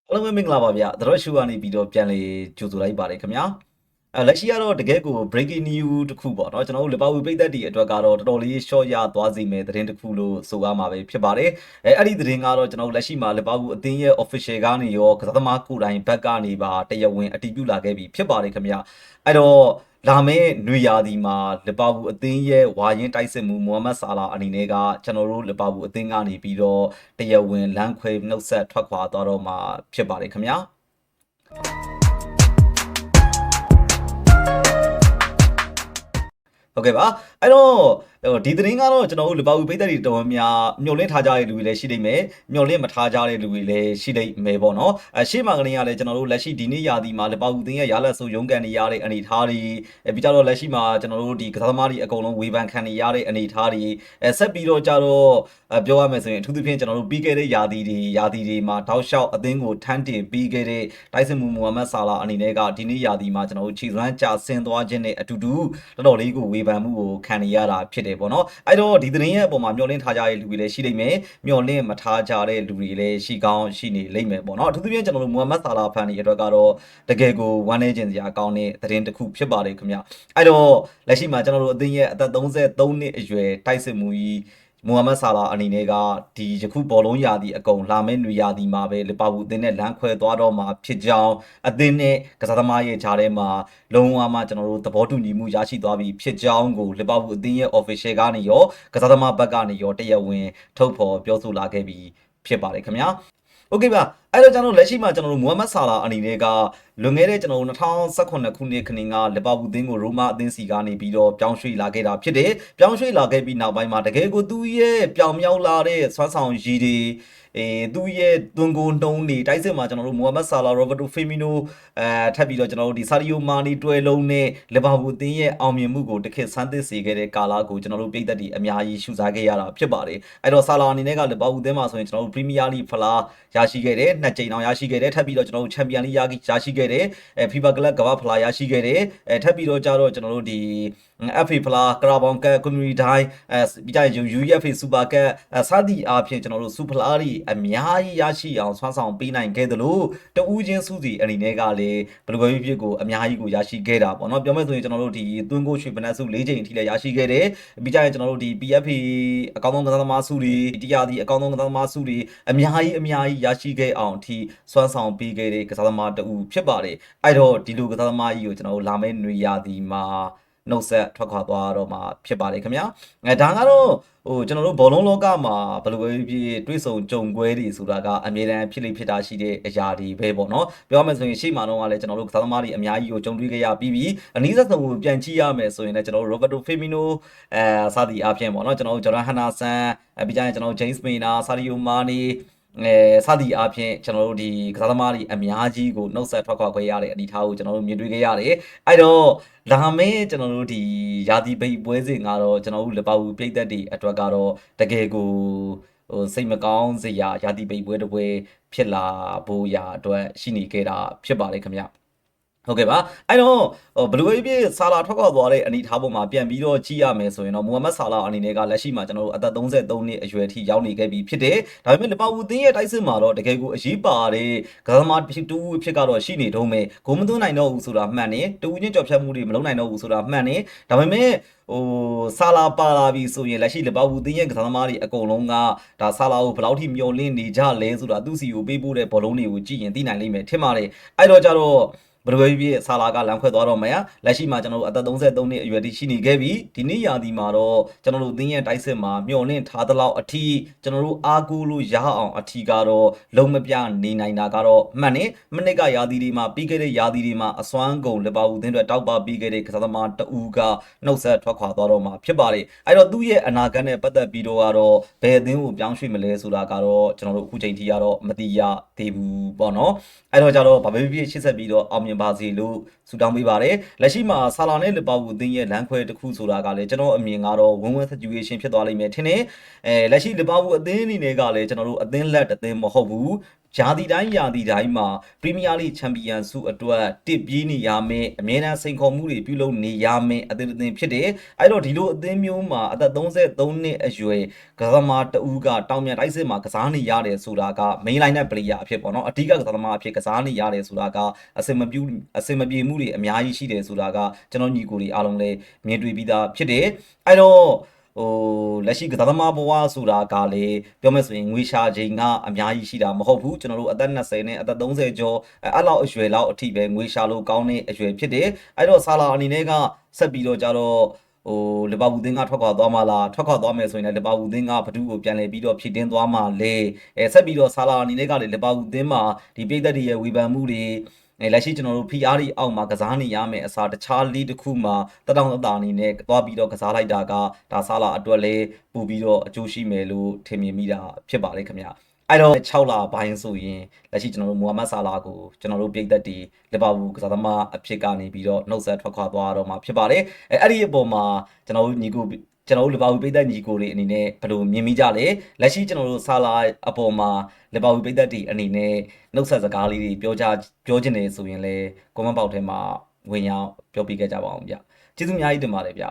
အားလုံးပဲမင်္ဂလာပါဗျာသတော်ရှူကနေပြီးတော့ပြန်လေကြိုဆိုလိုက်ပါတယ်ခင်ဗျာလက်ရှိကတော့တကယ်ကို breaking news တစ်ခုပေါ့เนาะကျွန်တော်တို့လီဗာပူးပိတ်သက်တီအတွက်ကတော့တော်တော်လေး short ရသွားစေမယ်သတင်းတစ်ခုလို့ဆိုရမှာပဲဖြစ်ပါတယ်အဲ့ဒီသတင်းကတော့ကျွန်တော်တို့လက်ရှိမှာလီဗာပူးအသင်းရဲ့ official ကနေရောကစားသမားကိုယ်တိုင်ဘက်ကနေပါတရားဝင်အတည်ပြုလာခဲ့ပြီဖြစ်ပါတယ်ခင်ဗျာအဲ့တော့လာမယ့်နွေရာသီမှာလီဗာပူးအသင်းရဲ့ဝါရင်တိုက်စစ်မှုမိုဟာမက်ဆာလာအနေနဲ့ကကျွန်တော်တို့လီဗာပူးအသင်းကနေပြီးတော့တရားဝင်လမ်းခွဲနှုတ်ဆက်ထွက်ခွာသွားတော့မှာဖြစ်ပါတယ်ခင်ဗျာဟုတ်ကဲ့ပါအဲ့တော့ဒီသတင်းကတော့ကျွန်တော်တို့လီဗာပူးပိတ်သက်တွေတော်များမျှော်လင့်ထားကြတဲ့လူတွေလည်းရှိနေမယ်မျှော်လင့်မထားကြတဲ့လူတွေလည်းရှိနေမယ်ပေါ့နော်ရှေ့မှာကနေရလဲကျွန်တော်တို့လက်ရှိဒီနေ့ရာသီမှာလီဗာပူးအသင်းရဲ့ရလက်ဆိုရုံးကန်နေရတဲ့အနေအထားတွေပြီးကြတော့လက်ရှိမှာကျွန်တော်တို့ဒီကစားသမားတွေအကုန်လုံးဝေဖန်ခံနေရတဲ့အနေအထားတွေဆက်ပြီးတော့ကြတော့ပြောရမယ်ဆိုရင်အထူးသဖြင့်ကျွန်တော်တို့ပြီးခဲ့တဲ့ရာသီတွေမှာတောက်လျှောက်အသင်းကိုထမ်းတင်ပြီးခဲ့တဲ့တိုက်စစ်မှုမိုဟာမက်ဆာလာအနေနဲ့ကဒီနေ့ရာသီမှာကျွန်တော်တို့ခြေစွမ်းကျဆင်းသွားခြင်းနဲ့အတူတူတော်တော်လေးကိုဝေဖန်မှုကိုခံနေရတာဖြစ်တယ်ပေါ့နော်အဲ့တော့ဒီသတင်းရဲ့အပေါ်မှာမျှော်လင့်ထားကြတဲ့လူတွေလည်းရှိလိမ့်မယ်မျှော်လင့်မထားကြတဲ့လူတွေလည်းရှိကောင်းရှိနေလိမ့်မယ်ပေါ့နော်အထူးသဖြင့်ကျွန်တော်တို့မိုဟာမက်ဆာလာဖန်တွေအတွက်ကတော့တကယ်ကိုဝမ်းနည်းခြင်းစရာကောင်းတဲ့သတင်းတစ်ခုဖြစ်ပါတယ်ခင်ဗျအဲ့တော့လက်ရှိမှာကျွန်တော်တို့အသင်းရဲ့အသက်33နှစ်အရွယ်တိုက်စစ်မှုကြီးမိုဟာမက်ဆာလာအနေနဲ့ကဒီယခုဘောလုံးရာသီအကုန်လာမယ့်နွေရာသီမှာပဲလီဗာပူးအသင်းနဲ့လမ်းခွဲသွားတော့မှာဖြစ်ကြောင်းအသင်းနဲ့ကစားသမားရဲ့ဂျားထဲမှာလုံးဝမှကျွန်တော်တို့သဘောတူညီမှုရရှိသွားပြီဖြစ်ကြောင်းကိုလီဗာပူးအသင်းရဲ့ official ကနေရောကစားသမားဘက်ကနေရောတရားဝင်ထုတ်ဖော်ပြောဆိုလာခဲ့ပြီဖြစ်ပါတယ်ခင်ဗျာโอเคပါအဲ့တော့ကျွန်တော်လက်ရှိမှာကျွန်တော်တို့မိုဟာမက်ဆာလာအနေနဲ့ကလွန်ခဲ့တဲ့ကျွန်တော်တို့2018ခုနှစ်ခန့်ကလီဗာပူးအသင်းကိုရိုမာအသင်းစီကနေပြီးတော့ပြောင်းရွှေ့လာခဲ့တာဖြစ်တယ်ပြောင်းရွှေ့လာခဲ့ပြီးနောက်ပိုင်းမှာတကယ်ကိုသူ့ရဲ့ပြောင်မြောက်လာတဲ့ဆွမ်းဆောင်ရည်တွေသူ့ရဲ့သွန်ကိုနှုံးနေတိုက်စစ်မှာကျွန်တော်တို့မိုဟာမက်ဆာလာရောဘတ်တိုဖီမီနိုထပ်ပြီးတော့ကျွန်တော်တို့ဒီဆာရီယိုမာနီတွဲလုံးနဲ့လီဗာပူးအသင်းရဲ့အောင်မြင်မှုကိုတစ်ခေတ်ဆန်းသစ်စေခဲ့တဲ့ကာလကိုကျွန်တော်တို့ပြည်သက်တွေအများကြီးရှုစားခဲ့ရတာဖြစ်ပါတယ်အဲ့တော့ဆာလာအနေနဲ့ကလီဗာပူးအသင်းမှာဆိုရင်ကျွန်တော်တို့ပရီးမီးယားလိဖလားရရှိခဲ့တယ်2ကြိမ်အောင်ရရှိခဲ့တယ်ထပ်ပြီးတော့ကျွန်တော်တို့ချန်ပီယံလိရရှိခဲ့တယ်FIFA ကလပ်ကမ္ဘာဖလားရရှိခဲ့တယ်ထပ်ပြီးတော့ကြတော့ကျွန်တော်တို့ဒီ FA ဖလားကရာဘောင်ကပ်ကွန်မြူနီတိုင်းပြီးကြရင် UEFA စူပါကပ်စသည်အားဖြင့်ကျွန်တော်တို့စူဖလားတွေအများကြီးရရှိအောင်ဆွမ်းဆောင်ပေးနိုင်ခဲ့သလိုတဦးချင်းစုစီအနေနဲ့ကလည်းဘယ်လိုပဲဖြစ်ကိုအများကြီးကိုရရှိခဲ့တာပေါ့နော်ပြောမယ်ဆိုရင်ကျွန်တော်တို့ဒီသွင်းကိုရွှေပနက်စု၄ချိန်အထိလည်းရရှိခဲ့တယ်ပြီးကြရင်ကျွန်တော်တို့ဒီ PFA အကောင်းဆုံးကစားသမားစုတွေတရားဒီအကောင်းဆုံးကစားသမားစုတွေအများကြီးရရှိခဲ့အောင်အထိစွမ်းဆောင်ပေးခဲ့တဲ့ကစားသမားတဦးဖြစ်ပါတယ်အဲ့တော့ဒီလိုကစားသမားကြီးကိုကျွန်တော်တို့လာမယ့်နွေရာသီမှာနှုတ်ဆက်ထွက်ခွာသွားတော့မှာဖြစ်ပါတယ်ခင်ဗျာဒါကတော့ကျွန်တော်တို့ဘောလုံးလောကမှာဘယ်လိုပဲဖြစ်တွေးဆုံကြုံကွဲတွေဆိုတာကအမြဲတမ်းဖြစ်လိဖြစ်တာရှိတဲ့အရာတွေပဲပေါ့နော်ပြောမယ်ဆိုရင်ရှေ့မှာတော့ကလည်းကျွန်တော်တို့ကစားသမားတွေအများကြီးကိုကြုံတွေ့ခဲ့ရပြီးပြီအနည်းဆုံးကိုပြန်ကြည့်ရမယ်ဆိုရင်လည်းကျွန်တော်တို့ Roberto Firmino စသည်အပြင်ပေါ့နော်ကျွန်တော်တို့ Jordan Henderson ပြီးကြရင်ကျွန်တော်တို့ James Milner Sadio Maneစသည်အားဖြင့်ကျွန်တော်တို့ဒီကစားသမားတွေအများကြီးကိုနှုတ်ဆက်ထွက်ခွာခွင့်ရတဲ့အနေအထားကိုကျွန်တော်တို့မြင်တွေ့ခဲ့ရတယ်အဲ့တော့လာမယ့်ကျွန်တော်တို့ဒီရာသီပိတ်ပွဲစဉ်ကတော့ကျွန်တော်တို့လီဗာပူးပြည်သက်တွေအတွက်ကတော့တကယ်ကိုစိတ်မကောင်းစရာရာသီပိတ်ပွဲတစ်ပွဲဖြစ်လာဖို့ရာအတွက်ရှိနေခဲ့တာဖြစ်ပါတယ်ခင်ဗျဟုတ်ကဲ့ပါအဲ့တော့ဘလူးအေးပြည့်ဆာလာထွက်ခွာသွားတဲ့အနေထားပေါ်မှာပြန်ပြီးတော့ကြည့်ရမယ်ဆိုရင်တော့မိုဟာမက်ဆာလာအနေနဲ့ကလက်ရှိမှာကျွန်တော်တို့အသက်33နှစ်အရွယ်ထိရောက်နေခဲ့ပြီဖြစ်တယ်ဒါပေမဲ့လီဗာပူးအသင်းရဲ့တိုက်စစ်မှာတော့တကယ်ကိုအရေးပါတဲ့ကစားသမားတူးဖြစ်ကတော့ရှိနေတော့မယ်ဂိုးမသွင်းနိုင်တော့ဘူးဆိုတာမှန်တယ်တူးချင်းကြော်ဖြတ်မှုတွေမလုပ်နိုင်တော့ဘူးဆိုတာမှန်တယ်ဒါပေမဲ့ဆာလာပါလာပြီဆိုရင်လက်ရှိလီဗာပူးအသင်းရဲ့ကစားသမားတွေအကုန်လုံးကဒါဆာလာကိုဘယ်လောက်ထိမျှော်လင့်နေကြလဲဆိုတာသူ့စီကိုပေးပို့တဲ့ဘောလုံးတွေကိုကြည့်ရင်သိနိုင်လိမ့်မယ်ထင်ပါတယ်အဲ့တော့ကြတော့ဘယ်လိုပဲဖြစ်ဆာလာကလမ်းခွဲသွားတော့မယ်လက်ရှိမှာကျွန်တော်တို့အသက်33နှစ်အရွယ်ထိရှိနေခဲ့ပြီဒီနေ့ရာသီမှာတော့ကျွန်တော်တို့အသင်းရဲ့တိုက်စစ်မှာမျှော်လင့်ထားသလောက်အထိကျွန်တော်တို့အားကိုးလို့ရအောင်အထီကတော့လုံးမပြနေနိုင်တာကတော့မှန်နေမနစ်ကရာသီတွေမှာပြီးခဲ့တဲ့ရာသီတွေမှာအစွမ်းကုန်လီဗာပူးအသင်းတွေတောက်ပပြီးခဲ့တဲ့ကစားသမားတဦးကနှုတ်ဆက်ထွက်ခွာသွားတော့မှာဖြစ်ပါတယ်အဲ့တော့သူ့ရဲ့အနာဂတ်နဲ့ပတ်သက်ပြီးတော့ကတော့ဘယ်အသင်းကိုပြောင်းရွှေ့မလဲဆိုတာကတော့ကျွန်တော်တို့အခုချိန်ထိကတော့မသိရသေးဘူးပေါ့နော်အဲ့တော့ကြတော့ဘာပဲဖြစ်ရှေ့ဆက်ပြီးတော့အောင်မြင်ပါစေလို့ဆုတောင်းပေးပါတယ်လက်ရှိမှာဆာလာနဲ့လီဗာပူးအသင်းရဲ့လမ်းခွဲတစ်ခုဆိုတာကလည်းကျွန်တော်အမြင်ကတော့win-win situation ဖြစ်သွားလိမ့်မယ်ထင်တယ်လက်ရှိလီဗာပူးအသင်းအနေနဲ့ကလည်းကျွန်တော်တို့အသင်းလက်အသင်းမဟုတ်ဘူး ယာတီတိုင်းမှာပရီးမီးယားလိချန်ပီယံဆုအတွက်တစ်ပြေးနေရမယ်အမြဲတမ်းစိန်ခေါ်မှုတွေပြုလုပ်နေရမယ်အသင်းဖြစ်တယ်အဲ့တော့ဒီလိုအသင်းမျိုးမှာအသက်33နှစ်အရွယ်ကစားသမားတဦးကတောင်မြန်တိုက်စစ်မှာကစားနေရတယ်ဆိုတာက main line နဲ့ player အဖြစ်ပေါ့နော်အဓိကကစားသမားအဖြစ်ကစားနေရတယ်ဆိုတာကအစင်မပြေမှုတွေအများကြီးရှိတယ်ဆိုတာကကျွန်တော်ညီကိုတွေအားလုံးလည်းမြင်တွေ့ပြီးသားဖြစ်တယ်အဲ့တော့လက်ရှိကစားသမားဘဝဆိုတာကလည်းပြောမယ်ဆိုရင်ငွေရှာချိန်ကအများကြီးရှိတာမဟုတ်ဘူးကျွန်တော်တို့အသက်20နဲ့အသက်30ကျော်အဲ့လောက်အရွယ်လောက်အထိပဲငွေရှာလို့ကောင်းတဲ့အရွယ်ဖြစ်တယ်အဲ့တော့ဆာလာအနေနဲ့ကဆက်ပြီးတော့ကြတော့လီဗာပူးသင်းကထွက်ခွာသွားမှလားထွက်ခွာသွားမယ်ဆိုရင်လည်းလီဗာပူးသင်းကဘဒုကိုပြန်လည်ပြီးတော့ဖြည့်တင်းသွားမှလဲဆက်ပြီးတော့ဆာလာအနေနဲ့ကလည်းလီဗာပူးသင်းမှာဒီပြည်သက်တွေရဲ့ဝေဖန်မှုတွေလက်ရှိကျွန်တော်တို့ PR တွေအောက်မှာကစားနေရမယ်အစားတခြားလီတစ်ခုမှာတတောင်တတာအနေနဲ့သွားပြီးတော့ကစားလိုက်တာကဒါဆာလာအတွက်လည်းပို့ပြီးတော့အကျိုးရှိမယ်လို့ထင်မြင်မိတာဖြစ်ပါလေခင်ဗျာအဲ့တော့6လပိုင်းဆိုရင်လက်ရှိကျွန်တော်တို့မိုဟာမက်ဆာလာကိုကျွန်တော်တို့ပြည်သက်တွေလီဗာပူးကစားသမားအဖြစ်ကနေပြီးတော့နှုတ်ဆက်ထွက်ခွာသွားတော့မှာဖြစ်ပါတယ်အဲ့ဒီအပေါ်မှာကျွန်တော်တို့ညီကိုကျွန်တော်တို့လီဗာပူးပြည်သက်ညီကိုတွေအနေနဲ့ဘယ်လိုမြင်မိကြလဲလက်ရှိကျွန်တော်တို့ဆာလာအပေါ်မှာလီဗာပူးပြည်သက်တွေအနေနဲ့နှုတ်ဆက်စကားလေးတွေပြောချင်တယ်ဆိုရင်လည်းကွန်မန့်ပေါက်ထဲမှာဝင်ရောက်ပြောပြခဲ့ကြပါအောင်ဗျကျေးဇူးအများကြီးတင်ပါတယ်ဗျ